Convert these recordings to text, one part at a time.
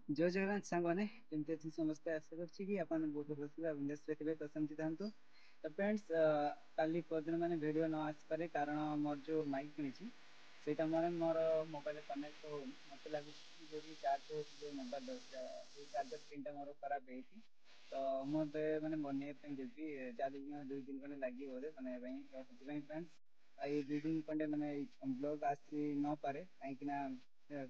ଜୟ ଜଗନ୍ନାଥ ସାଙ୍ଗମାନେ କେମିତି ଅଛନ୍ତି ସମସ୍ତେ ଆଶା କରୁଛି କି ଆପଣ ବହୁତ ଭଲ ଥିବେ ବିନ୍ଦାସରେ ଥିବେ ତ ସେମିତି ଥାନ୍ତୁ। ତ ଫ୍ରେଣ୍ଡସ୍ କାଲି ପରଦିନ ମାନେ ଭିଡ଼ିଓ ନ ଆସିପାରେ କାରଣ ମୋର ଯେଉଁ ମାଇକ୍ କିଣିଛି ସେଇଟା ମାନେ ମୋର ମୋବାଇଲରେ କନେକ୍ଟ ହେଉନି। ମୋତେ ଲାଗୁଛି କି ଯଦି ଚାର୍ଜ ଯେଉଁ ମୋବାଇଲ ସେଇ ଚାର୍ଜର ପିନ୍ଟା ମୋର ଖରାପ ହେଇଛି। ତ ମୁଁ ଏବେ ମାନେ ବନେଇବା ପାଇଁ ଯିବି 2 ଦିନ ଖଣ୍ଡେ ଲାଗିବ ବୋଧେ ବନେଇବା ପାଇଁ। ତ ସେଥିପାଇଁ ଫ୍ରେଣ୍ଡସ୍ ଏଇ 2 ଦିନ ଖଣ୍ଡେ ମାନେ ବ୍ଲଗ୍ ଆସି ନପାରେ କାହିଁକି ନା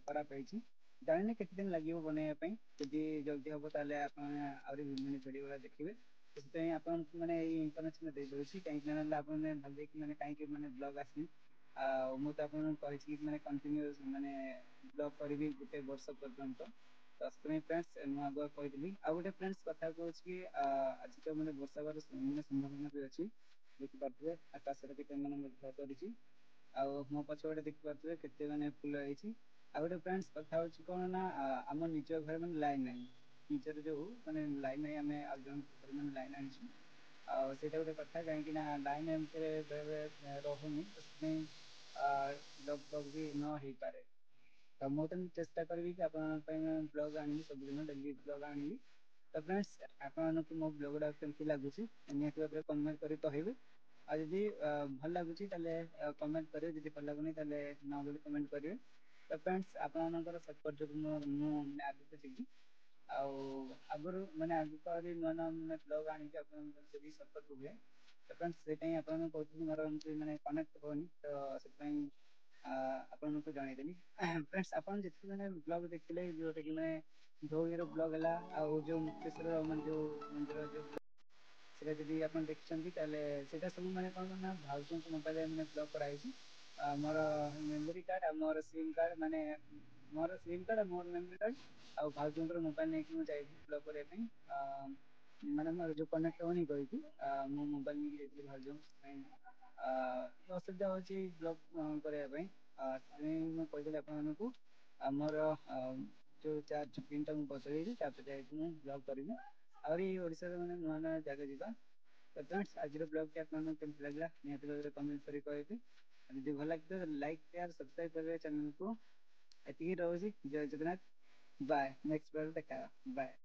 ଖରାପ ହେଇଛି। ଜାଣିନି କେତେ ଦିନ ଲାଗିବ ବନେଇବା ପାଇଁ। ଯଦି ଜଲ୍ଦି ହବ ତାହେଲେ ଆପଣ ଆହୁରି ଭିଡ଼ିଓ ଗୁଡ଼ା ଦେଖିବେ। ସେଥିପାଇଁ ଆପଣଙ୍କୁ ମାନେ ଏଇ ଇନଫର୍ମେସନ ଦେଇଦଉଛି କାହିଁକି ନା ଆପଣ ଭାବିବେ ମାନେ କାହିଁକି ମାନେ ବ୍ଲଗ୍ ଆସିନି। ଆଉ ମୁଁ ତ ଆପଣଙ୍କୁ କହିଛି କି ମାନେ କଣ୍ଟିନ୍ୟୁସ୍ ମାନେ ବ୍ଲଗ୍ କରିବି ଗୋଟେ ବର୍ଷ ପର୍ଯ୍ୟନ୍ତ। ତ ସେଥିପାଇଁ ଫ୍ରେଣ୍ଡସ୍ ମୁଁ ଆଗୁଆ କହିଥିଲି। ଆଉ ଗୋଟେ ଫ୍ରେଣ୍ଡସ୍ କଥା କହୁଛି କି ଆଜି ତ ମାନେ ବର୍ଷା ହେବାର ସମ୍ଭାବନା ବି ଅଛି। ଦେଖିପାରୁଥିବେ ଆକାଶରେ କେତେ ମାନେ ମେଘୁଆ କରିଛି। ଆଉ ମୋ ପଛପଟେ ଦେଖିପାରୁଥିବେ କେତେ ମାନେ ଫୁଲ ହେଇଛି। ଆଉ ଗୋଟେ ଫ୍ରେଣ୍ଡସ୍ କଥା ହଉଛି କଣ ନା ଆମ ନିଜ ଘରେ ମାନେ ଲାଇନ୍ ନାହିଁ। ନିଜର ଯୋଉ ମାନେ ଲାଇନ୍ ନାହିଁ ଆମେ ଆଉ ଜଣଙ୍କ ଘରୁ ମାନେ ଲାଇନ୍ ଆଣିଛୁ। ଆଉ ସେଇଟା ଗୋଟେ କଥା କାହିଁକି ନା ଲାଇନ୍ ଏମିତିରେ ବେଳେବେଳେ ରହୁନି ତ ସେଥିପାଇଁ ବ୍ଲଗ୍ ଫ୍ଲଗ୍ ବି ନ ହେଇପାରେ। ତ ମୁଁ ତ ଚେଷ୍ଟା କରିବି କି ଆପଣଙ୍କ ପାଇଁ ବ୍ଲଗ୍ ଆଣିବି ସବୁଦିନ ଡେଲି ବ୍ଲଗ୍ ଆଣିବି। ତ ଫ୍ରେଣ୍ଡସ୍ ଆପଣମାନଙ୍କୁ ମୋ ବ୍ଲଗ୍ ଗୁଡ଼ା କେମିତି ଲାଗୁଛି ନିହାତି ଭାବରେ କମେଣ୍ଟ କରି କହିବେ। ଆଉ ଯଦି ଭଲ ଲାଗୁଛି ତାହେଲେ କମେଣ୍ଟ କରିବେ ଯଦି ଭଲ ଲାଗୁନି ତାହେଲେ ନ ବୋଲି କମେଣ୍ଟ କରିବେ। ତ ଫ୍ରେଣ୍ଡସ୍ ଆପଣମାନଙ୍କର ସପୋର୍ଟ ଯୋଗୁଁ ମୁଁ ଆଗକୁ ଯିବି। ଆଉ ଆଗରୁ ମାନେ ଆଗକୁ ଆହୁରି ନୂଆ ନୂଆ ମାନେ ବ୍ଲଗ୍ ଆଣିକି ଆପଣଙ୍କର ଯଦି ସପୋର୍ଟ ରୁହେ ତ ଫ୍ରେଣ୍ଡସ୍ ସେଇଟା ହିଁ ଆପଣଙ୍କୁ କହୁଥିଲି ମୋର ଏମିତି ମାନେ କନେକ୍ଟ ହଉନି ତ ସେଥିପାଇଁ ଆପଣଙ୍କୁ ଜଣେଇଦେଲି। ଫ୍ରେଣ୍ଡସ୍ ଆପଣ ଯେତିକି ମାନେ ବ୍ଲଗ୍ ଦେଖିଲେ ଯୋଉଟା କି ମାନେ ଧଉଳିର ବ୍ଲଗ୍ ହେଲା ଆଉ ଯୋଉ ମୁକ୍ତେଶ୍ୱର ମାନେ ଯୋଉ ମନ୍ଦିର ଯୋଉ ସେଇଟା ଯଦି ଆପଣ ଦେଖିଛନ୍ତି ତାହେଲେ ସେଇଟା ସବୁ ମାନେ କଣ ନା ଭାଉଜଙ୍କ ମୋବାଇଲରେ ମାନେ ବ୍ଲଗ୍ କରାହେଇଛି। ଆମର ମେମୋରି କାର୍ଡ ଆଉ ମୋର ସିମ୍ କାର୍ଡ ମାନେ ମୋର ସିମ୍ କାର୍ଡ ଆଉ ମୋର ମେମୋରି କାର୍ଡ ଆଉ ଭାଉଜଙ୍କର ମୋବାଇଲ ନେଇକି ମୁଁ ଯାଇଥିଲି ବ୍ଲଗ୍ କରିବା ପାଇଁ। ମାନେ ମୋର ଯୋଉ କନେକ୍ଟ ହଉନି କହିକି ମୁଁ ମୋବାଇଲ ନେଇକି ଯାଇଥିଲି ଭାଉଜଙ୍କ ପାଇଁ। ଅସୁବିଧା ହଉଛି ବ୍ଲଗ୍ କରିବା ପାଇଁ ସେଥିପାଇଁ ମୁଁ କହିଥିଲି ଆପଣମାନଙ୍କୁ ଆମର ଯୋଉ ଚାର୍ଜ ପିନ୍ ଟା ମୁଁ ବଦଳେଇବି ତାପରେ ଯାଇକି ମୁଁ ବ୍ଲଗ୍ କରିବି। ଆହୁରି ଓଡିଶାର ମାନେ ନୂଆ ନୂଆ ଜାଗା ଯିବା। ତ ଫ୍ରେଣ୍ଡସ୍ ଆଜିର ବ୍ଲଗଟି ଆପଣଙ୍କୁ କେମିତି ଲାଗିଲା ନିହାତି ଭାବରେ କମେଣ୍ଟ କରି କହିବେ। ଆଉ ଯଦି ଭଲ ଲାଗିଥିବ ତାହେଲେ ଲାଇକ୍ ସେୟାର ସବସ୍କ୍ରାଇବ କରିବେ ଚ୍ୟାନେଲକୁ। ଏତିକି ରହୁଛି ଜୟ ଜଗନ୍ନାଥ ବାଏ ନେକ୍ସଟ ବ୍ଲଗରେ ଦେଖା ହବା ବାଏ।